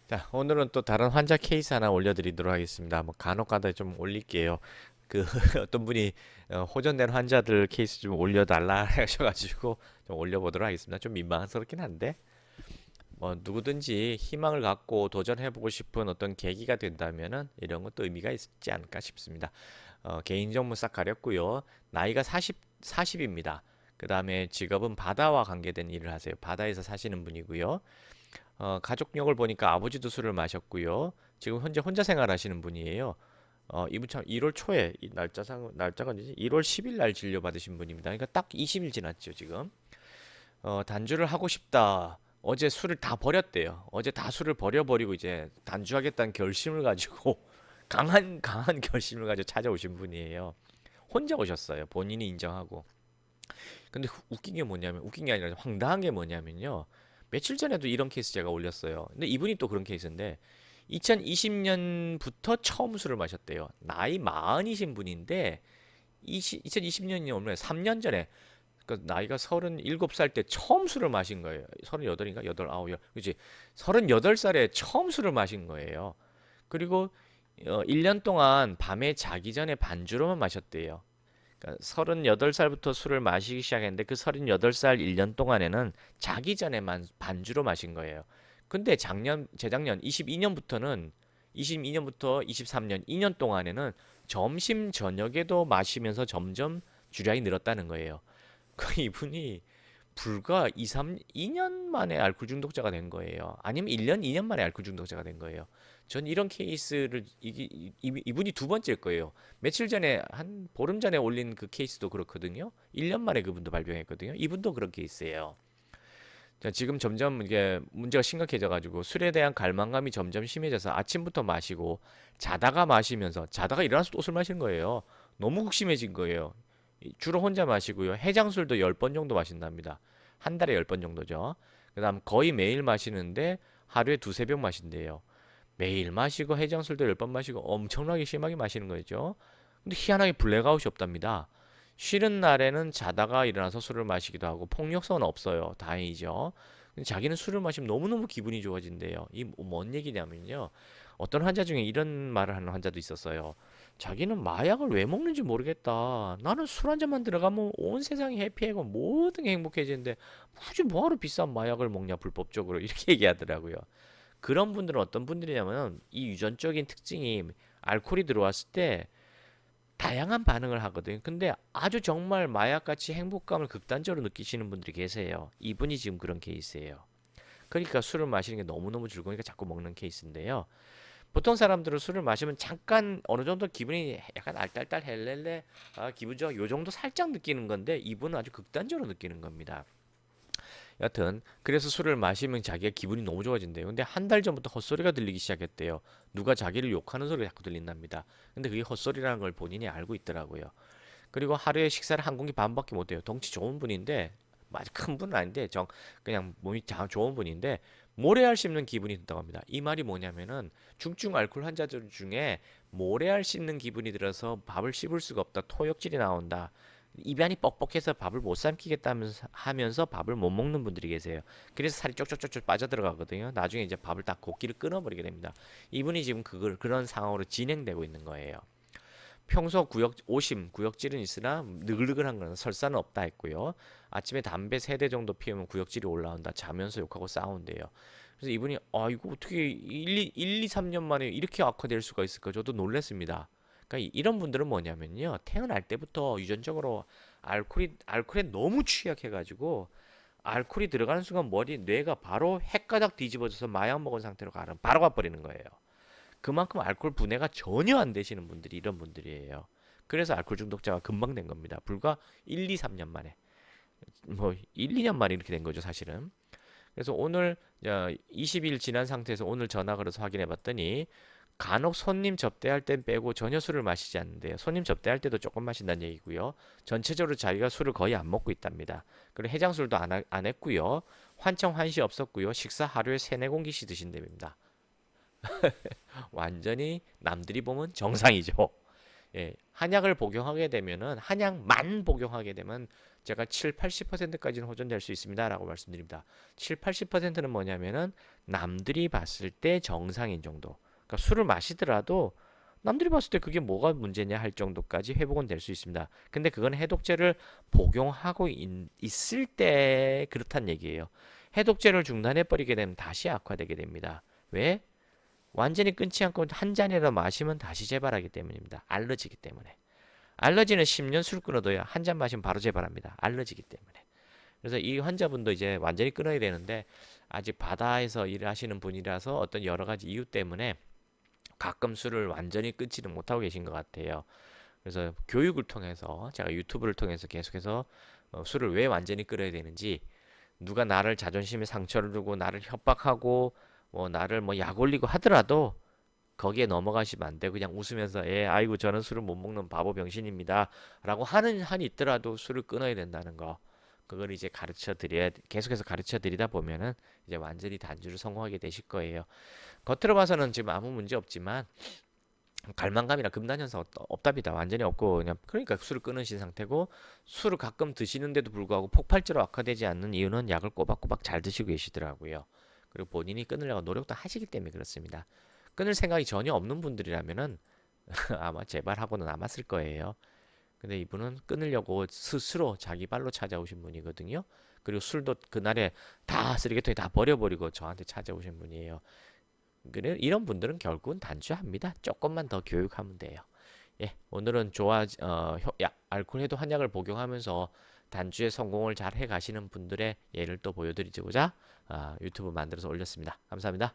자, 오늘은 또 다른 환자 케이스 하나 올려드리도록 하겠습니다. 뭐 간혹가다 좀 올릴게요. 그 어떤 분이 호전된 환자들 케이스 좀 올려달라 하셔가지고 좀 올려보도록 하겠습니다. 좀 민망스럽긴 한데 뭐 누구든지 희망을 갖고 도전해보고 싶은 어떤 계기가 된다면은 이런 것도 의미가 있지 않을까 싶습니다. 개인 정보 싹 가렸고요. 나이가 40입니다. 그 다음에 직업은 바다와 관계된 일을 하세요. 바다에서 사시는 분이고요. 가족력을 보니까 아버지도 술을 마셨고요. 지금 현재 혼자 생활하시는 분이에요. 이분 참 1월 초에 날짜가 언제지? 1월 10일 날 진료 받으신 분입니다. 그러니까 딱 20일 지났죠, 지금. 단주를 하고 싶다. 어제 술을 다 버렸대요. 어제 다 술을 버려버리고 이제 단주하겠다는 결심을 가지고 강한 결심을 가지고 찾아오신 분이에요. 혼자 오셨어요. 본인이 인정하고. 근데 웃긴 게 아니라 황당한 게 뭐냐면요. 며칠 전에도 이런 케이스 제가 올렸어요. 근데 이분이 또 그런 케이스인데 2020년부터 처음 술을 마셨대요. 나이 마흔이신 분인데 2020년이 오면 3년 전에 그러니까 나이가 37살 때 처음 술을 마신 거예요. 38인가? 8, 9, 그렇지. 38살에 처음 술을 마신 거예요. 그리고 1년 동안 밤에 자기 전에 반주로만 마셨대요. 그러니까 38살부터 술을 마시기 시작했는데 그 38살 1년 동안에는 자기 전에만 반주로 마신 거예요. 근데 재작년 22년부터 23년 2년 동안에는 점심 저녁에도 마시면서 점점 주량이 늘었다는 거예요. 그 이분이 불과 2년 만에 알코올 중독자가 된 거예요. 아니면 1년, 2년 만에 알코올 중독자가 된 거예요. 전 이런 케이스를 이분이 두 번째일 거예요. 며칠 전에 한 보름 전에 올린 그 케이스도 그렇거든요. 1년 만에 그분도 발병했거든요. 이분도 그런 케이스예요. 자, 지금 점점 이게 문제가 심각해져 가지고 술에 대한 갈망감이 점점 심해져서 아침부터 마시고 자다가 일어나서 또 술 마시는 거예요. 너무 극심해진 거예요. 주로 혼자 마시고요. 해장술도 10번 정도 마신답니다. 한 달에 10번 정도죠. 그다음 거의 매일 마시는데 하루에 두세 병 마신대요. 매일 마시고 해장술도 10번 마시고 엄청나게 심하게 마시는 거죠. 근데 희한하게 블랙아웃이 없답니다. 쉬는 날에는 자다가 일어나서 술을 마시기도 하고 폭력성은 없어요. 다행이죠. 근데 자기는 술을 마시면 너무너무 기분이 좋아진대요. 이 뭔 얘기냐면요. 어떤 환자 중에 이런 말을 하는 환자도 있었어요. 자기는 마약을 왜 먹는지 모르겠다. 나는 술 한 잔만 들어가면 온 세상이 해피하고 모든 게 행복해지는데 굳이 뭐하러 비싼 마약을 먹냐 불법적으로 이렇게 얘기하더라고요. 그런 분들은 어떤 분들이냐면 이 유전적인 특징이 알코올이 들어왔을 때 다양한 반응을 하거든요. 근데 아주 정말 마약같이 행복감을 극단적으로 느끼시는 분들이 계세요. 이분이 지금 그런 케이스예요. 그러니까 술을 마시는 게 너무너무 즐거우니까 자꾸 먹는 케이스인데요. 보통 사람들은 술을 마시면 잠깐 어느 정도 기분이 약간 알딸딸 헬렐레 기분 좋아 요 정도 살짝 느끼는 건데 이분은 아주 극단적으로 느끼는 겁니다. 여튼 그래서 술을 마시면 자기가 기분이 너무 좋아진대요. 근데 한 달 전부터 헛소리가 들리기 시작했대요. 누가 자기를 욕하는 소리가 자꾸 들린답니다. 근데 그게 헛소리라는 걸 본인이 알고 있더라고요. 그리고 하루에 식사를 한 공기 반밖에 못 해요. 덩치 좋은 분인데 아주 큰 분은 아닌데 그냥 몸이 좋은 분인데 모래알 씹는 기분이 든다고 합니다. 이 말이 뭐냐면은 중증 알코올 환자들 중에 모래알 씹는 기분이 들어서 밥을 씹을 수가 없다. 토욕질이 나온다. 입안이 뻑뻑해서 밥을 못 삼키겠다면서 하면서 밥을 못 먹는 분들이 계세요. 그래서 살이 쪽쪽쪽쪽 빠져들어가거든요. 나중에 이제 밥을 다 고기를 끊어버리게 됩니다. 이분이 지금 그런 상황으로 진행되고 있는 거예요. 평소 구역질은 있으나 느글느글한 건 설사는 없다 했고요. 아침에 담배 3대 정도 피우면 구역질이 올라온다. 자면서 욕하고 싸운대요. 그래서 이분이 이거 어떻게 2, 3년 만에 이렇게 악화될 수가 있을까? 저도 놀랐습니다. 그러니까 이런 분들은 뭐냐면요. 태어날 때부터 유전적으로 알코올에 너무 취약해가지고 알코올이 들어가는 순간 뇌가 바로 헷가닥 뒤집어져서 마약 먹은 상태로 바로 가버리는 거예요. 그만큼 알코올 분해가 전혀 안 되시는 분들이 이런 분들이에요. 그래서 알코올 중독자가 금방 된 겁니다. 불과 1, 2, 3년 만에. 뭐 1, 2년 만에 이렇게 된 거죠, 사실은. 그래서 오늘 20일 지난 상태에서 오늘 전화 걸어서 확인해 봤더니 간혹 손님 접대할 땐 빼고 전혀 술을 마시지 않는데요. 손님 접대할 때도 조금 마신다는 얘기고요. 전체적으로 자기가 술을 거의 안 먹고 있답니다. 그리고 해장술도 안 했고요. 환청 환시 없었고요. 식사 하루에 3, 4공기씩 드신답니다. 완전히 남들이 보면 정상이죠. 예, 한약을 복용하게 되면은 한약만 복용하게 되면 제가 7, 80%까지는 호전될 수 있습니다라고 말씀드립니다. 7, 80%는 뭐냐면은 남들이 봤을 때 정상인 정도. 그러니까 술을 마시더라도 남들이 봤을 때 그게 뭐가 문제냐 할 정도까지 회복은 될 수 있습니다. 근데 그건 해독제를 복용하고 있을 때 그렇단 얘기예요. 해독제를 중단해 버리게 되면 다시 악화되게 됩니다. 왜? 완전히 끊지 않고 한 잔이라도 마시면 다시 재발하기 때문입니다. 알러지기 때문에. 알러지는 10년 술 끊어도요. 한 잔 마시면 바로 재발합니다. 알러지기 때문에. 그래서 이 환자분도 이제 완전히 끊어야 되는데 아직 바다에서 일하시는 분이라서 어떤 여러 가지 이유 때문에 가끔 술을 완전히 끊지는 못하고 계신 것 같아요. 그래서 교육을 통해서 제가 유튜브를 통해서 계속해서 술을 왜 완전히 끊어야 되는지 누가 나를 자존심에 상처를 주고 나를 협박하고 뭐 나를 뭐 약 올리고 하더라도 거기에 넘어가시면 안 되고 그냥 웃으면서 예 아이고 저는 술을 못 먹는 바보 병신입니다 라고 하는 한이 있더라도 술을 끊어야 된다는 거 그걸 이제 가르쳐 드려야 계속해서 가르쳐 드리다 보면은 이제 완전히 단주를 성공하게 되실 거예요. 겉으로 봐서는 지금 아무 문제 없지만 갈망감이나 금단 현상 없답니다. 완전히 없고 그냥 그러니까 술을 끊으신 상태고 술을 가끔 드시는데도 불구하고 폭발적으로 악화되지 않는 이유는 약을 꼬박꼬박 잘 드시고 계시더라고요. 그리고 본인이 끊으려고 노력도 하시기 때문에 그렇습니다. 끊을 생각이 전혀 없는 분들이라면은 아마 재발하고는 남았을 거예요. 근데 이분은 끊으려고 스스로 자기 발로 찾아오신 분이거든요. 그리고 술도 그날에 다 쓰레기통에 다 버려버리고 저한테 찾아오신 분이에요. 그래 이런 분들은 결국은 단주합니다. 조금만 더 교육하면 돼요. 예, 오늘은 알코올 해도 한약을 복용하면서 단주의 성공을 잘 해 가시는 분들의 예를 또 보여드리고자 유튜브 만들어서 올렸습니다. 감사합니다.